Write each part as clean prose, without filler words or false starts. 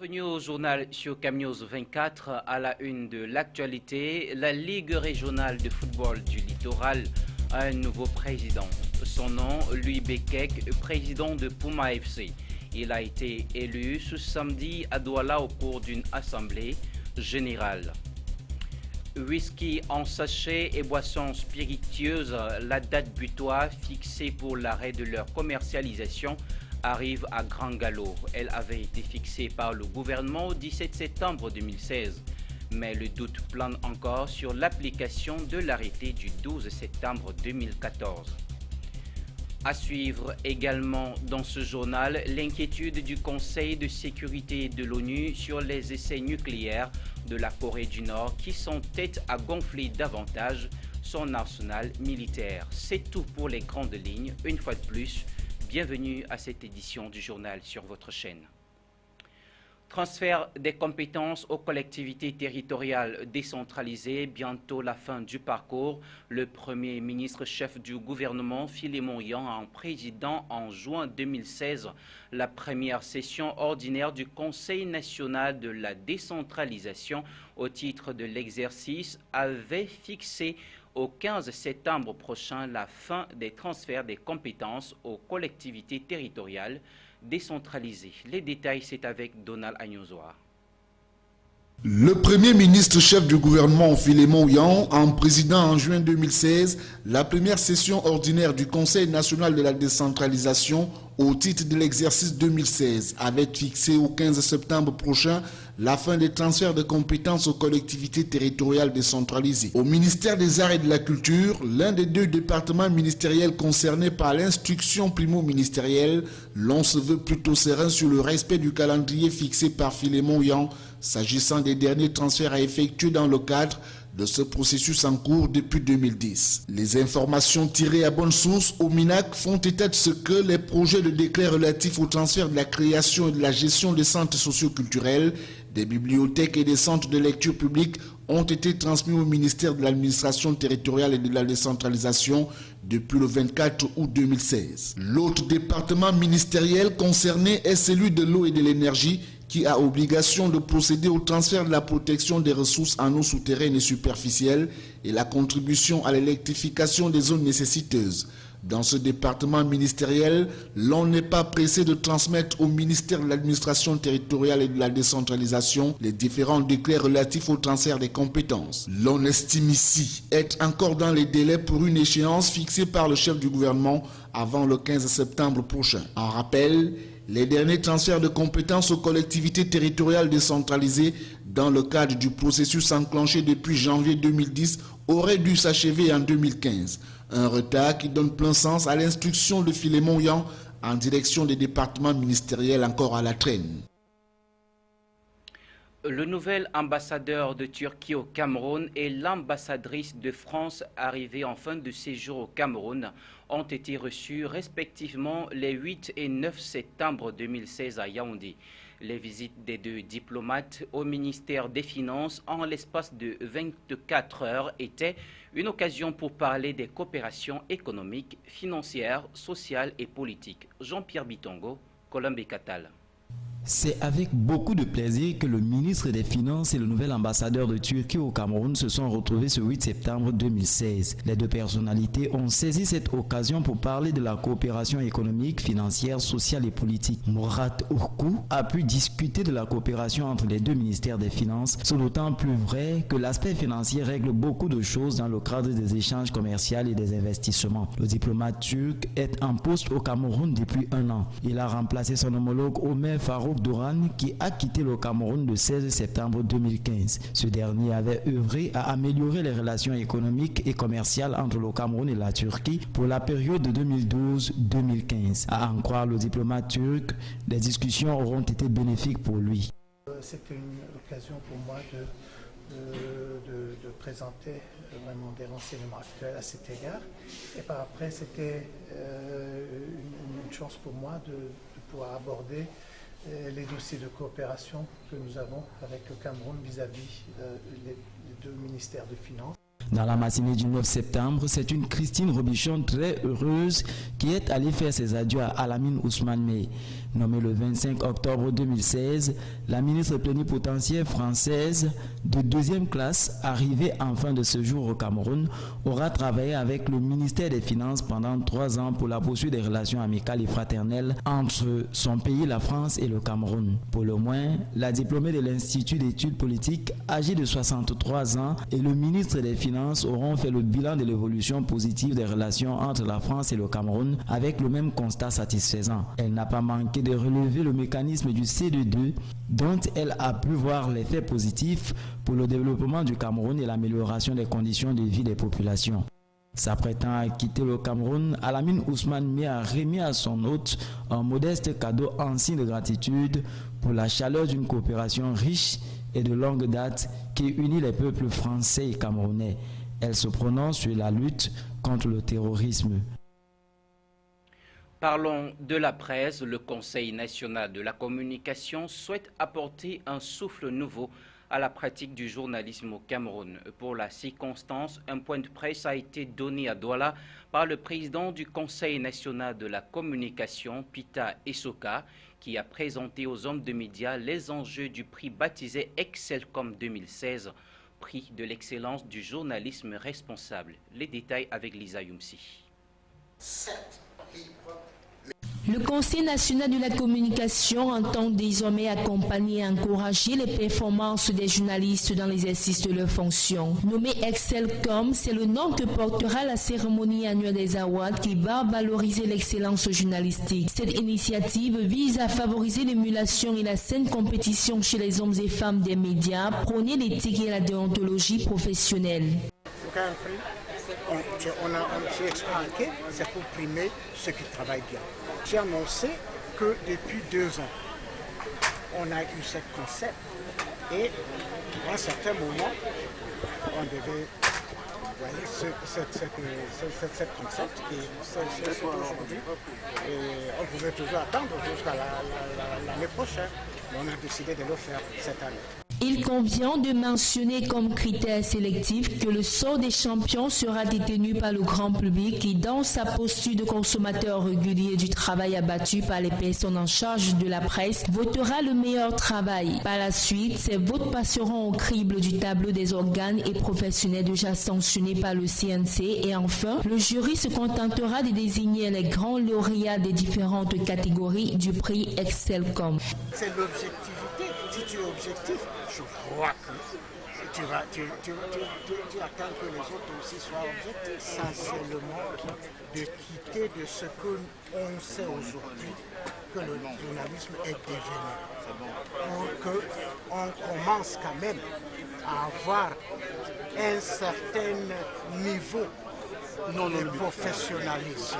Bienvenue au journal sur Camnews 24. À la une de l'actualité, la Ligue régionale de football du littoral a un nouveau président. Son nom, Louis Bekek, président de Puma FC. Il a été élu ce samedi à Douala au cours d'une assemblée générale. Whisky en sachet et boissons spiritueuses, la date butoir fixée pour l'arrêt de leur commercialisation arrive à grand galop. Elle avait été fixée par le gouvernement au 17 septembre 2016. Mais le doute plane encore sur l'application de l'arrêté du 12 septembre 2014. À suivre également dans ce journal, l'inquiétude du Conseil de sécurité de l'ONU sur les essais nucléaires de la Corée du Nord qui sont tête à gonfler davantage son arsenal militaire. C'est tout pour les grandes lignes. Une fois de plus, bienvenue à cette édition du journal sur votre chaîne. Transfert des compétences aux collectivités territoriales décentralisées, bientôt la fin du parcours. Le Premier ministre chef du gouvernement, Philémon Yang, en président en juin 2016 la première session ordinaire du Conseil national de la décentralisation au titre de l'exercice, avait fixé au 15 septembre prochain la fin des transferts des compétences aux collectivités territoriales décentralisées. Les détails, c'est avec Donald Agnozoa. Le Premier ministre chef du gouvernement Philémon Yang, en président en juin 2016 la première session ordinaire du Conseil national de la décentralisation au titre de l'exercice 2016, avait fixé au 15 septembre prochain la fin des transferts de compétences aux collectivités territoriales décentralisées. Au ministère des Arts et de la Culture, l'un des deux départements ministériels concernés par l'instruction primo-ministérielle, l'on se veut plutôt serein sur le respect du calendrier fixé par Philémon Yang, s'agissant des derniers transferts à effectuer dans le cadre de ce processus en cours depuis 2010. Les informations tirées à bonne source au MINAC font état de ce que les projets de décret relatifs au transfert de la création et de la gestion des centres socioculturels, des bibliothèques et des centres de lecture publique ont été transmis au ministère de l'administration territoriale et de la décentralisation depuis le 24 août 2016. L'autre département ministériel concerné est celui de l'eau et de l'énergie, qui a obligation de procéder au transfert de la protection des ressources en eau souterraine et superficielle et la contribution à l'électrification des zones nécessiteuses. Dans ce département ministériel, l'on n'est pas pressé de transmettre au ministère de l'administration territoriale et de la décentralisation les différents décrets relatifs au transfert des compétences. L'on estime ici être encore dans les délais pour une échéance fixée par le chef du gouvernement avant le 15 septembre prochain. En rappel, les derniers transferts de compétences aux collectivités territoriales décentralisées dans le cadre du processus enclenché depuis janvier 2010 auraient dû s'achever en 2015. Un retard qui donne plein sens à l'instruction de Philémon Yang en direction des départements ministériels encore à la traîne. Le nouvel ambassadeur de Turquie au Cameroun et l'ambassadrice de France arrivée en fin de séjour au Cameroun ont été reçus respectivement les 8 et 9 septembre 2016 à Yaoundé. Les visites des deux diplomates au ministère des Finances en l'espace de 24 heures étaient une occasion pour parler des coopérations économiques, financières, sociales et politiques. Jean-Pierre Bitongo, Colombie Catal. C'est avec beaucoup de plaisir que le ministre des Finances et le nouvel ambassadeur de Turquie au Cameroun se sont retrouvés ce 8 septembre 2016. Les deux personnalités ont saisi cette occasion pour parler de la coopération économique, financière, sociale et politique. Mourad Ourkou a pu discuter de la coopération entre les deux ministères des Finances. C'est d'autant plus vrai que l'aspect financier règle beaucoup de choses dans le cadre des échanges commerciaux et des investissements. Le diplomate turc est en poste au Cameroun depuis 1 an. Il a remplacé son homologue Omer Farouk Douran qui a quitté le Cameroun le 16 septembre 2015. Ce dernier avait œuvré à améliorer les relations économiques et commerciales entre le Cameroun et la Turquie pour la période de 2012-2015. À en croire le diplomate turc, les discussions auront été bénéfiques pour lui. C'était une occasion pour moi de présenter vraiment des renseignements actuels à cet égard. Et par après, c'était une chance pour moi de pouvoir aborder les dossiers de coopération que nous avons avec le Cameroun vis-à-vis les deux ministères des Finances. Dans la matinée du 9 septembre, c'est une Christine Robichon très heureuse qui est allée faire ses adieux à Alamine Ousmane Mey. Nommée le 25 octobre 2016, la ministre plénipotentiaire française de 2e classe, arrivée en fin de séjour au Cameroun, aura travaillé avec le ministère des Finances pendant 3 ans pour la poursuite des relations amicales et fraternelles entre son pays, la France, et le Cameroun. Pour le moins, la diplômée de l'Institut d'études politiques, âgée de 63 ans, et le ministre des Finances auront fait le bilan de l'évolution positive des relations entre la France et le Cameroun avec le même constat satisfaisant. Elle n'a pas manqué de relever le mécanisme du CED2 dont elle a pu voir l'effet positif pour le développement du Cameroun et l'amélioration des conditions de vie des populations. S'apprêtant à quitter le Cameroun, Alamine Ousmane Mey a remis à son hôte un modeste cadeau en signe de gratitude pour la chaleur d'une coopération riche et de longue date qui unit les peuples français et camerounais. Elle se prononce sur la lutte contre le terrorisme. Parlons de la presse. Le Conseil national de la communication souhaite apporter un souffle nouveau à la pratique du journalisme au Cameroun. Pour la circonstance, un point de presse a été donné à Douala par le président du Conseil national de la communication, Peter Essoka, qui a présenté aux hommes de médias les enjeux du prix baptisé Excelcom 2016, prix de l'excellence du journalisme responsable. Les détails avec Lisa Youmsi. Le Conseil national de la communication entend désormais accompagner et encourager les performances des journalistes dans l'exercice de leurs fonctions. Nommé Excelcom, c'est le nom que portera la cérémonie annuelle des Awards qui va valoriser l'excellence journalistique. Cette initiative vise à favoriser l'émulation et la saine compétition chez les hommes et femmes des médias, prôner l'éthique et la déontologie professionnelle. J'ai expliqué, c'est pour primer ceux qui travaillent bien. J'ai annoncé que depuis 2 ans, on a eu ce concept et à un certain moment, on devait voyez ce concept qui c'est aujourd'hui. Et on pouvait toujours attendre jusqu'à l'année prochaine, mais on a décidé de le faire cette année. Il convient de mentionner comme critère sélectif que le sort des champions sera détenu par le grand public qui, dans sa posture de consommateur régulier du travail abattu par les personnes en charge de la presse, votera le meilleur travail. Par la suite, ces votes passeront au crible du tableau des organes et professionnels déjà sanctionnés par le CNC et enfin, le jury se contentera de désigner les grands lauréats des différentes catégories du prix Excelcom. C'est l'objectivité. Si tu es objectif, je crois que tu attends que les autres aussi soient objectifs. Sincèrement, de quitter de ce qu'on sait aujourd'hui que le journalisme est devenu. Pour qu'on commence quand même à avoir un certain niveau de professionnalisme.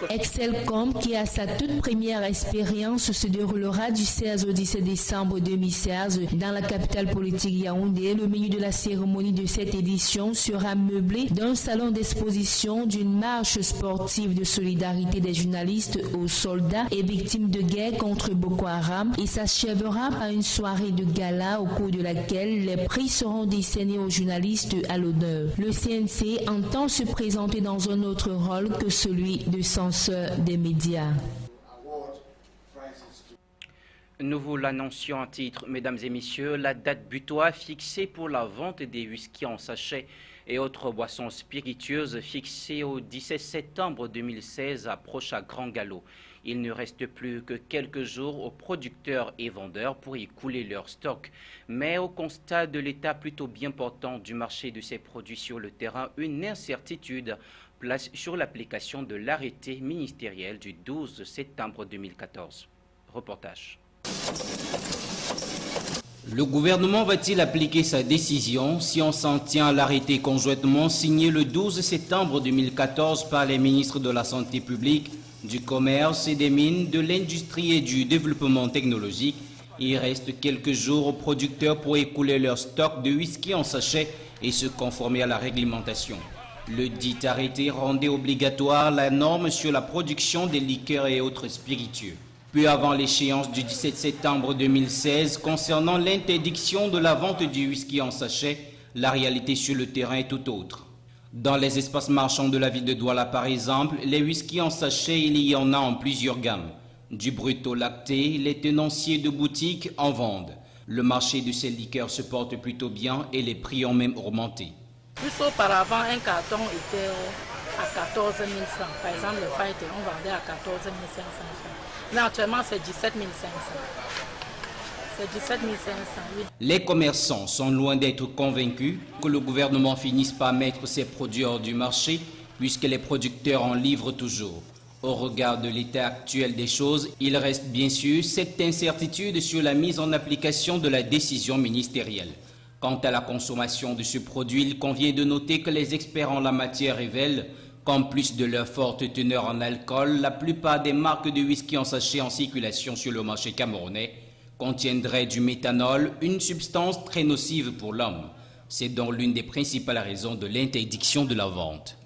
Excelcom, qui a sa toute première expérience, se déroulera du 16 au 17 décembre 2016 dans la capitale politique Yaoundé. Le menu de la cérémonie de cette édition sera meublé d'un salon d'exposition, d'une marche sportive de solidarité des journalistes aux soldats et victimes de guerre contre Boko Haram et s'achèvera par une soirée de gala au cours de laquelle les prix seront décernés aux journalistes à l'honneur. Le CNC entend se présenter dans un autre rôle que celui de censeur des médias. Nous vous l'annoncions en titre, mesdames et messieurs, la date butoir fixée pour la vente des whisky en sachet et autres boissons spiritueuses fixée au 17 septembre 2016 approche à grand galop. Il ne reste plus que quelques jours aux producteurs et vendeurs pour écouler leur stock. Mais au constat de l'état plutôt bien portant du marché de ces produits sur le terrain, une incertitude place sur l'application de l'arrêté ministériel du 12 septembre 2014. Reportage. Le gouvernement va-t-il appliquer sa décision si on s'en tient à l'arrêté conjointement signé le 12 septembre 2014 par les ministres de la Santé publique, du Commerce et des Mines, de l'Industrie et du Développement technologique? Il reste quelques jours aux producteurs pour écouler leur stock de whisky en sachet et se conformer à la réglementation. Le dit arrêté rendait obligatoire la norme sur la production des liqueurs et autres spiritueux. Peu avant l'échéance du 17 septembre 2016 concernant l'interdiction de la vente du whisky en sachet, La réalité sur le terrain est tout autre. Dans les espaces marchands de la ville de Douala par exemple, les whiskies en sachet, il y en a en plusieurs gammes. Du brut au lacté, les tenanciers de boutiques en vendent. Le marché de ces liqueurs se porte plutôt bien et les prix ont même augmenté. Plus auparavant, un carton était à 14 000 francs. Par exemple, le Fight, on vendait à 14 500 francs. Mais actuellement, c'est 17 500. C'est 17 500, oui. Les commerçants sont loin d'être convaincus que le gouvernement finisse par mettre ses produits hors du marché, puisque les producteurs en livrent toujours. Au regard de l'état actuel des choses, il reste bien sûr cette incertitude sur la mise en application de la décision ministérielle. Quant à la consommation de ce produit, il convient de noter que les experts en la matière révèlent qu'en plus de leur forte teneur en alcool, la plupart des marques de whisky en sachet en circulation sur le marché camerounais contiendraient du méthanol, une substance très nocive pour l'homme. C'est donc l'une des principales raisons de l'interdiction de la vente.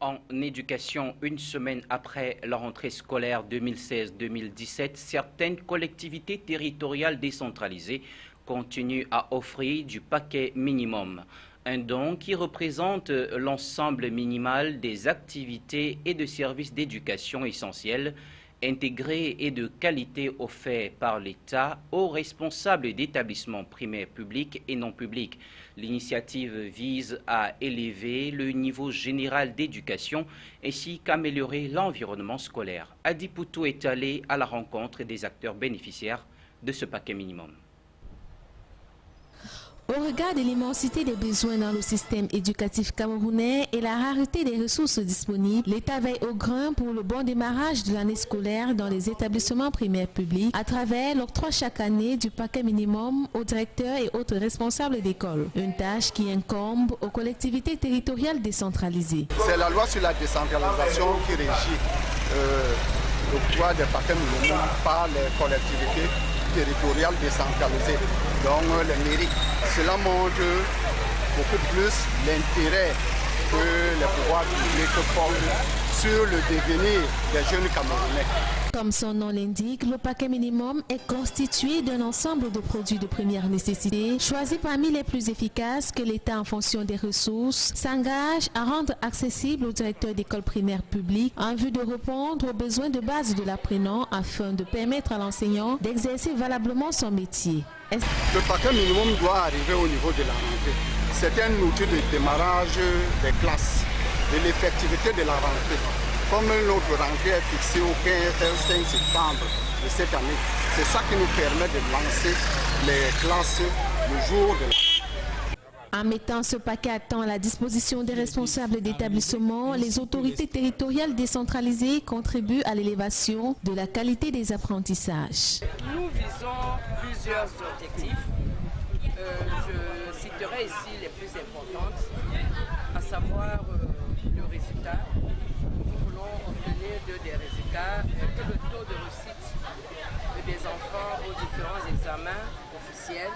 En éducation, une semaine après la rentrée scolaire 2016-2017, certaines collectivités territoriales décentralisées continuent à offrir du paquet minimum, un don qui représente l'ensemble minimal des activités et de services d'éducation essentiels, intégrés et de qualité offerts par l'État aux responsables d'établissements primaires publics et non publics. L'initiative vise à élever le niveau général d'éducation ainsi qu'améliorer l'environnement scolaire. Adi Poutou est allé à la rencontre des acteurs bénéficiaires de ce paquet minimum. Au regard de l'immensité des besoins dans le système éducatif camerounais et la rareté des ressources disponibles, l'État veille au grain pour le bon démarrage de l'année scolaire dans les établissements primaires publics à travers l'octroi chaque année du paquet minimum aux directeurs et autres responsables d'école. Une tâche qui incombe aux collectivités territoriales décentralisées. C'est la loi sur la décentralisation qui régit l'octroi des paquets minimum par les collectivités territoriales décentralisées, donc les mairies. Cela montre beaucoup plus l'intérêt que les pouvoirs publics portent sur le devenir des jeunes Camerounais. Comme son nom l'indique, le paquet minimum est constitué d'un ensemble de produits de première nécessité, choisis parmi les plus efficaces que l'État, en fonction des ressources, s'engage à rendre accessibles aux directeurs d'écoles primaires publiques en vue de répondre aux besoins de base de l'apprenant afin de permettre à l'enseignant d'exercer valablement son métier. Le paquet minimum doit arriver au niveau de la rentrée. C'est un outil de démarrage des classes, de l'effectivité de la rentrée. Comme notre rentrée est fixée au 5 septembre de cette année, c'est ça qui nous permet de lancer les classes le jour de la... En mettant ce paquet à temps à la disposition des responsables d'établissements, les autorités territoriales décentralisées contribuent à l'élévation de la qualité des apprentissages. Nous visons plusieurs objectifs. Je citerai ici les plus importantes, à savoir le résultat. Nous voulons obtenir des résultats, que le taux de réussite des enfants aux différents examens officiels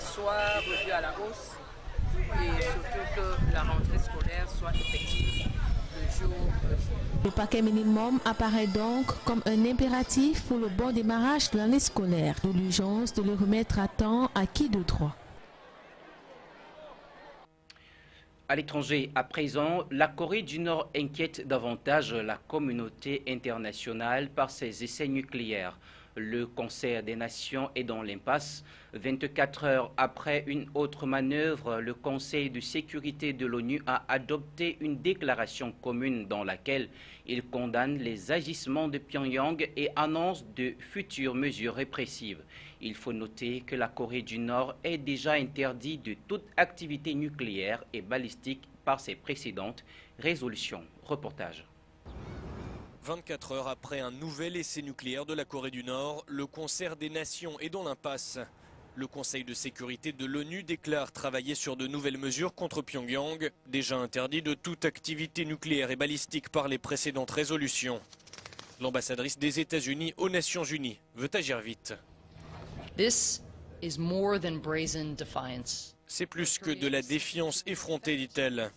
soit revu à la hausse et surtout que la rentrée scolaire soit effective le jour. Le paquet minimum apparaît donc comme un impératif pour le bon démarrage de l'année scolaire, de l'urgence de le remettre à temps acquis de droit. À l'étranger, à présent, la Corée du Nord inquiète davantage la communauté internationale par ses essais nucléaires. Le Conseil des Nations est dans l'impasse. 24 heures après une autre manœuvre, le Conseil de sécurité de l'ONU a adopté une déclaration commune dans laquelle il condamne les agissements de Pyongyang et annonce de futures mesures répressives. Il faut noter que la Corée du Nord est déjà interdite de toute activité nucléaire et balistique par ses précédentes résolutions. Reportage. 24 heures après un nouvel essai nucléaire de la Corée du Nord, le Conseil des Nations est dans l'impasse. Le Conseil de sécurité de l'ONU déclare travailler sur de nouvelles mesures contre Pyongyang, déjà interdit de toute activité nucléaire et balistique par les précédentes résolutions. L'ambassadrice des États-Unis aux Nations Unies veut agir vite. C'est plus que de la défiance effrontée, dit-elle.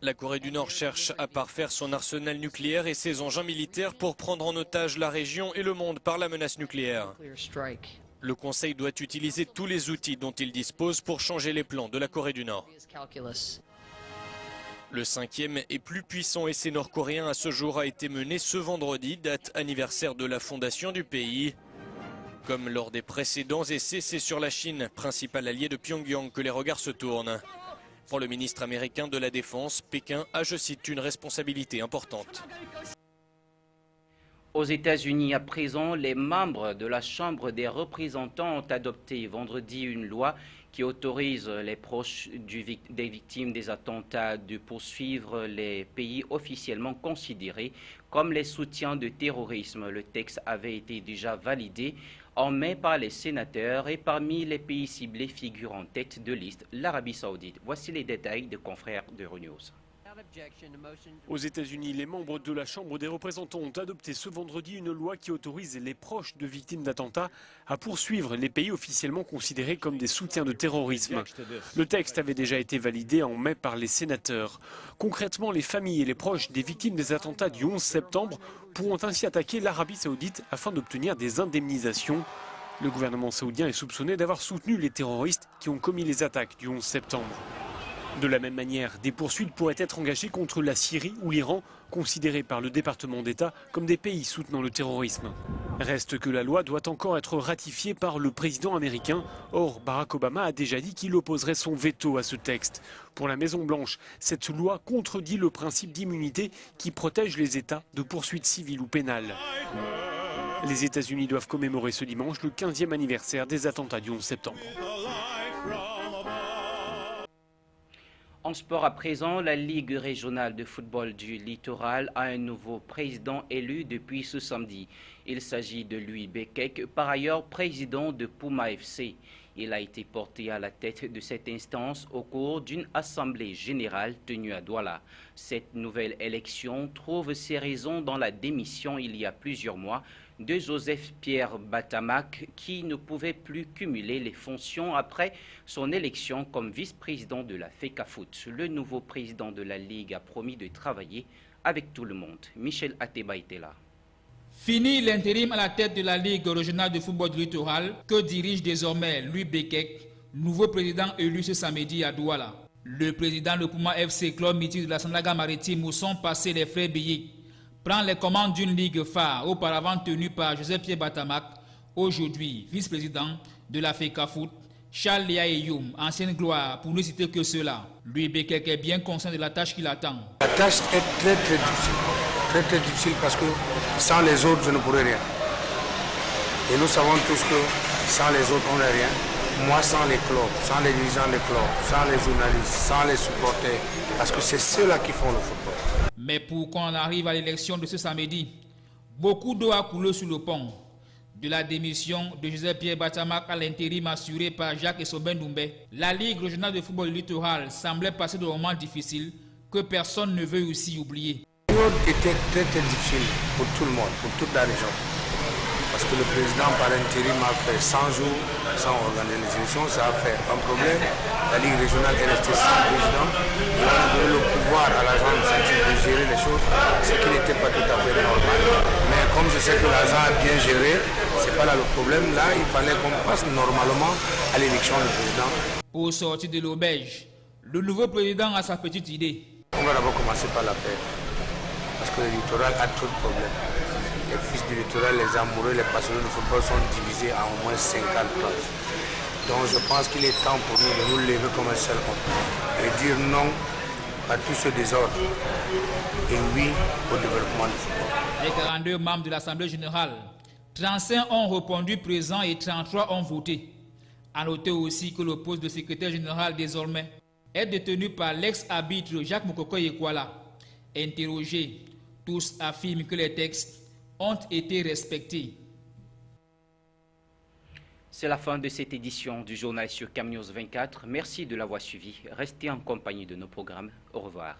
La Corée du Nord cherche à parfaire son arsenal nucléaire et ses engins militaires pour prendre en otage la région et le monde par la menace nucléaire. Le Conseil doit utiliser tous les outils dont il dispose pour changer les plans de la Corée du Nord. Le 5e et plus puissant essai nord-coréen à ce jour a été mené ce vendredi, date anniversaire de la fondation du pays. Comme lors des précédents essais, c'est sur la Chine, principal allié de Pyongyang, que les regards se tournent. Pour le ministre américain de la Défense, Pékin a, je cite, une responsabilité importante. Aux États-Unis, à présent, les membres de la Chambre des représentants ont adopté vendredi une loi qui autorise les proches des victimes des attentats de poursuivre les pays officiellement considérés comme les soutiens de terrorisme. Le texte avait été déjà validé en mai par les sénateurs et parmi les pays ciblés figure en tête de liste l'Arabie Saoudite. Voici les détails des confrères de Renews. Aux États-Unis, les membres de la Chambre des représentants ont adopté ce vendredi une loi qui autorise les proches de victimes d'attentats à poursuivre les pays officiellement considérés comme des soutiens de terrorisme. Le texte avait déjà été validé en mai par les sénateurs. Concrètement, les familles et les proches des victimes des attentats du 11 septembre pourront ainsi attaquer l'Arabie Saoudite afin d'obtenir des indemnisations. Le gouvernement saoudien est soupçonné d'avoir soutenu les terroristes qui ont commis les attaques du 11 septembre. De la même manière, des poursuites pourraient être engagées contre la Syrie ou l'Iran, considérés par le département d'État comme des pays soutenant le terrorisme. Reste que la loi doit encore être ratifiée par le président américain. Or, Barack Obama a déjà dit qu'il opposerait son veto à ce texte. Pour la Maison-Blanche, cette loi contredit le principe d'immunité qui protège les États de poursuites civiles ou pénales. Les États-Unis doivent commémorer ce dimanche le 15e anniversaire des attentats du 11 septembre. En sport à présent, la Ligue régionale de football du littoral a un nouveau président élu depuis ce samedi. Il s'agit de Louis Bekek, par ailleurs président de Puma FC. Il a été porté à la tête de cette instance au cours d'une assemblée générale tenue à Douala. Cette nouvelle élection trouve ses raisons dans la démission il y a plusieurs mois de Joseph-Pierre Batamac qui ne pouvait plus cumuler les fonctions après son élection comme vice-président de la FECAFOOT. Le nouveau président de la Ligue a promis de travailler avec tout le monde. Michel Ateba était là. Fini l'intérim à la tête de la Ligue régionale de football du littoral que dirige désormais Louis Bekek, nouveau président élu ce samedi à Douala. Le président de Puma FC, Claude Miti de la Sandaga Maritime, où sont passés les frères billets, prend les commandes d'une ligue phare auparavant tenue par Joseph-Pierre Batamac, aujourd'hui vice-président de la FECAFOOT, Charles Léa Eyoum, ancienne gloire, pour ne citer que cela. Louis Bekek est bien conscient de la tâche qui l'attend. La tâche est très difficile. Très difficile parce que sans les autres, je ne pourrais rien. Et nous savons tous que sans les autres, on n'est rien. Moi, sans les clubs, sans les dirigeants des clubs, sans les journalistes, sans les supporters, parce que c'est ceux-là qui font le football. Mais pour qu'on arrive à l'élection de ce samedi, beaucoup d'eau a coulé sous le pont. De la démission de Joseph-Pierre Batamac à l'intérim assuré par Jacques Essoben Doumbé, la Ligue régionale de football littoral semblait passer de moments difficiles que personne ne veut aussi oublier. La période était très difficile pour tout le monde, pour toute la région. Parce que le président par intérim a fait 100 jours sans organiser les élections, ça a fait un problème. La Ligue régionale est restée sans président. Et on a donné le pouvoir à l'agent de gérer les choses, ce qui n'était pas tout à fait normal. Mais comme je sais que l'agent a bien géré, c'est pas là le problème. Là, il fallait qu'on passe normalement à l'élection du président. Pour sortir de l'auberge, le nouveau président a sa petite idée. On va d'abord commencer par la paix. Parce que le littoral a trop de problèmes. Les fils du littoral, les amoureux, les passionnés de football sont divisés en au moins 50 places. Donc je pense qu'il est temps pour nous de nous lever comme un seul homme et dire non à tout ce désordre et oui au développement du football. Les 42 membres de l'Assemblée générale, 35 ont répondu présents et 33 ont voté. À noter aussi que le poste de secrétaire général désormais est détenu par l'ex-arbitre Jacques Mokoko Yekwala. Interrogés, tous affirment que les textes ont été respectés. C'est la fin de cette édition du journal sur Cam News 24. Merci de l'avoir suivi. Restez en compagnie de nos programmes. Au revoir.